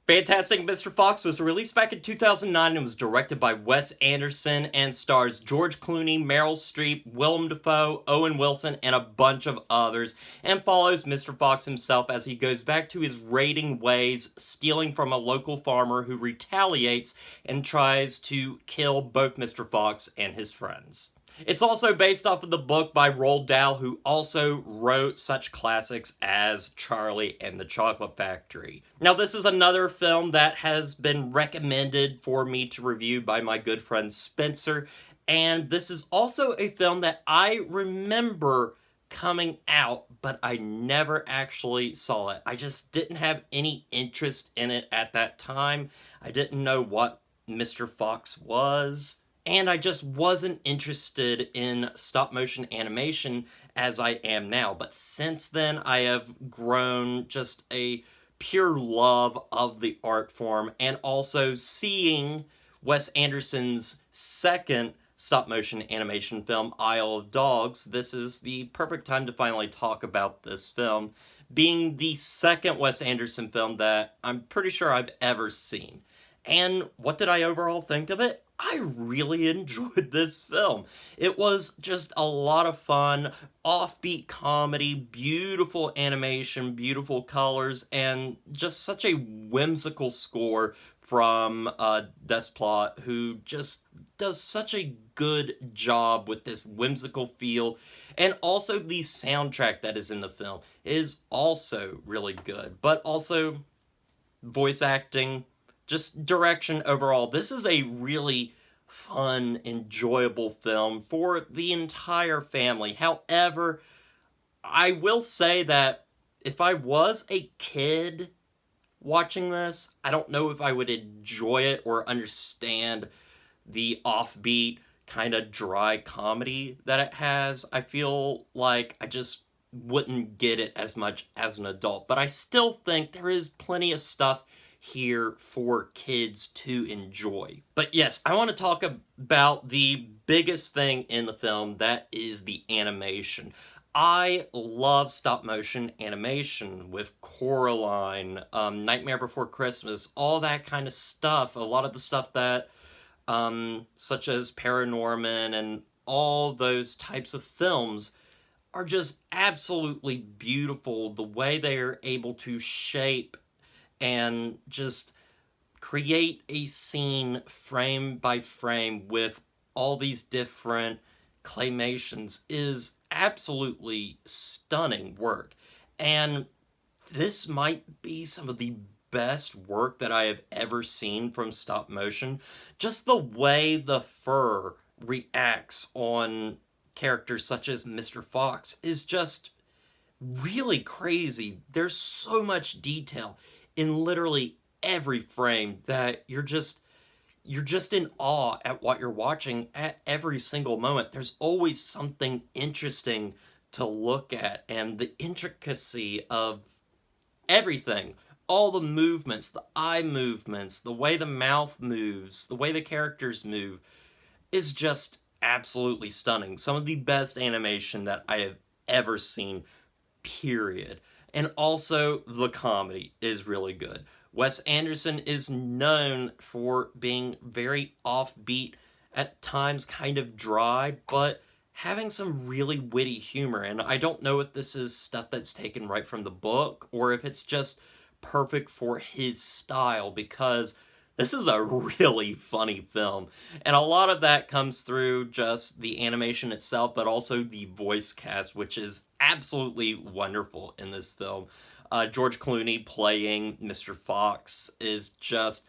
Fantastic Mr. Fox was released back in 2009 and was directed by Wes Anderson and stars George Clooney, Meryl Streep, Willem Dafoe, Owen Wilson, and a bunch of others, and follows Mr. Fox himself as he goes back to his raiding ways, stealing from a local farmer who retaliates and tries to kill both Mr. Fox and his friends. It's also based off of the book by Roald Dahl, who also wrote such classics as Charlie and the Chocolate Factory. Now, this is another film that has been recommended for me to review by my good friend Spencer, and this is also a film that I remember coming out, but I never actually saw it. I just didn't have any interest in it at that time. I didn't know what Mr. Fox was. And I just wasn't interested in stop-motion animation as I am now. But since then, I have grown just a pure love of the art form, and also seeing Wes Anderson's second stop-motion animation film, Isle of Dogs. This is the perfect time to finally talk about this film, being the second Wes Anderson film that I'm pretty sure I've ever seen. And what did I overall think of it? I really enjoyed this film. It was just a lot of fun, offbeat comedy, beautiful animation, beautiful colors, and just such a whimsical score from Desplat, who just does such a good job with this whimsical feel. And also the soundtrack that is in the film is also really good, but also voice acting, just direction overall. This is a really fun, enjoyable film for the entire family. However, I will say that if I was a kid watching this, I don't know if I would enjoy it or understand the offbeat, kind of dry comedy that it has. I feel like I just wouldn't get it as much as an adult. But I still think there is plenty of stuff here for kids to enjoy. But yes, I want to talk about the biggest thing in the film, that is the animation. I love stop-motion animation with Coraline, Nightmare Before Christmas, all that kind of stuff. A lot of the stuff that, such as Paranorman and all those types of films, are just absolutely beautiful. The way they are able to shape and just create a scene frame by frame with all these different claymations is absolutely stunning work. And this might be some of the best work that I have ever seen from stop motion. Just the way the fur reacts on characters such as Mr. Fox is just really crazy. There's so much detail in literally every frame that you're just in awe at what you're watching at every single moment. There's always something interesting to look at, and the intricacy of everything, all the movements, the eye movements, the way the mouth moves, the way the characters move, is just absolutely stunning. Some of the best animation that I have ever seen, period. And also, the comedy is really good. Wes Anderson is known for being very offbeat, at times kind of dry, but having some really witty humor. And I don't know if this is stuff that's taken right from the book, or if it's just perfect for his style, because this is a really funny film. And a lot of that comes through just the animation itself, but also the voice cast, which is absolutely wonderful in this film. George Clooney playing Mr. Fox is just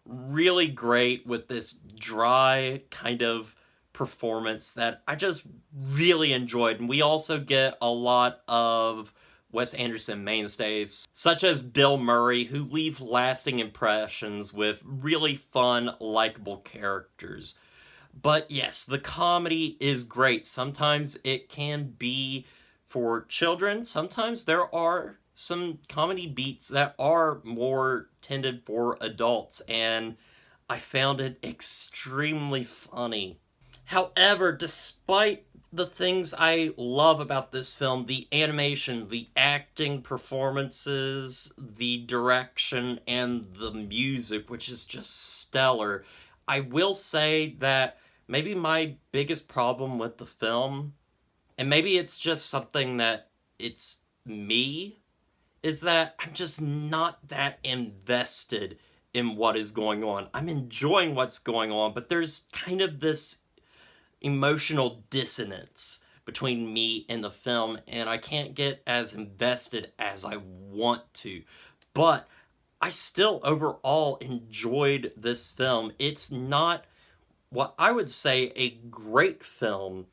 really great with this dry kind of performance that I just really enjoyed. And we also get a lot of Wes Anderson mainstays, such as Bill Murray, who leave lasting impressions with really fun, likable characters. But yes, the comedy is great. Sometimes it can be for children. Sometimes there are some comedy beats that are more tended for adults, and I found it extremely funny. However, despite the things I love about this film: the animation, the acting, performances, the direction, and the music, which is just stellar. I will say that maybe my biggest problem with the film, and maybe it's just something that it's me, is that I'm just not that invested in what is going on. I'm enjoying what's going on, but there's kind of this emotional dissonance between me and the film, and I can't get as invested as I want to. But I still overall enjoyed this film. It's not what I would say a great film,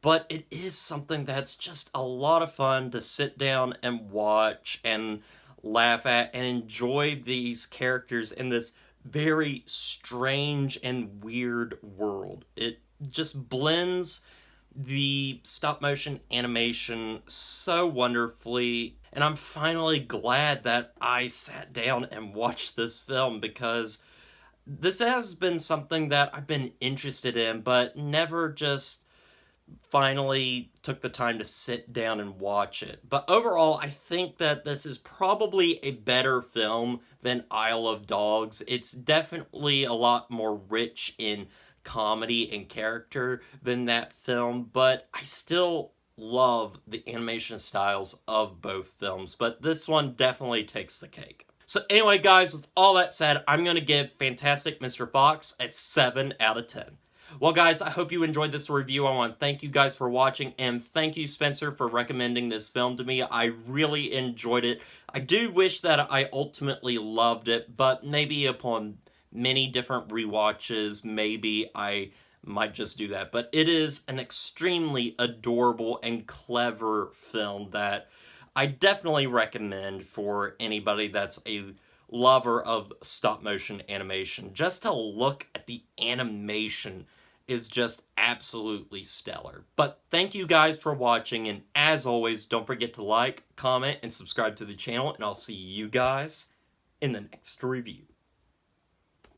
but it is something that's just a lot of fun to sit down and watch and laugh at and enjoy these characters in this very strange and weird world. It just blends the stop motion animation so wonderfully, and I'm finally glad that I sat down and watched this film, because this has been something that I've been interested in but never just finally took the time to sit down and watch it. But overall, I think that this is probably a better film than Isle of Dogs. It's definitely a lot more rich in comedy and character than that film, but I still love the animation styles of both films, but this one definitely takes the cake. So anyway, guys, with all that said, I'm going to give Fantastic Mr. Fox a 7 out of 10. Well, guys, I hope you enjoyed this review. I want to thank you guys for watching, and thank you, Spencer, for recommending this film to me. I really enjoyed it. I do wish that I ultimately loved it, but maybe upon many different rewatches, maybe I might just do that. But it is an extremely adorable and clever film that I definitely recommend for anybody that's a lover of stop-motion animation. Just to look at the animation is just absolutely stellar. But thank you guys for watching, and as always, don't forget to like, comment, and subscribe to the channel, and I'll see you guys in the next review.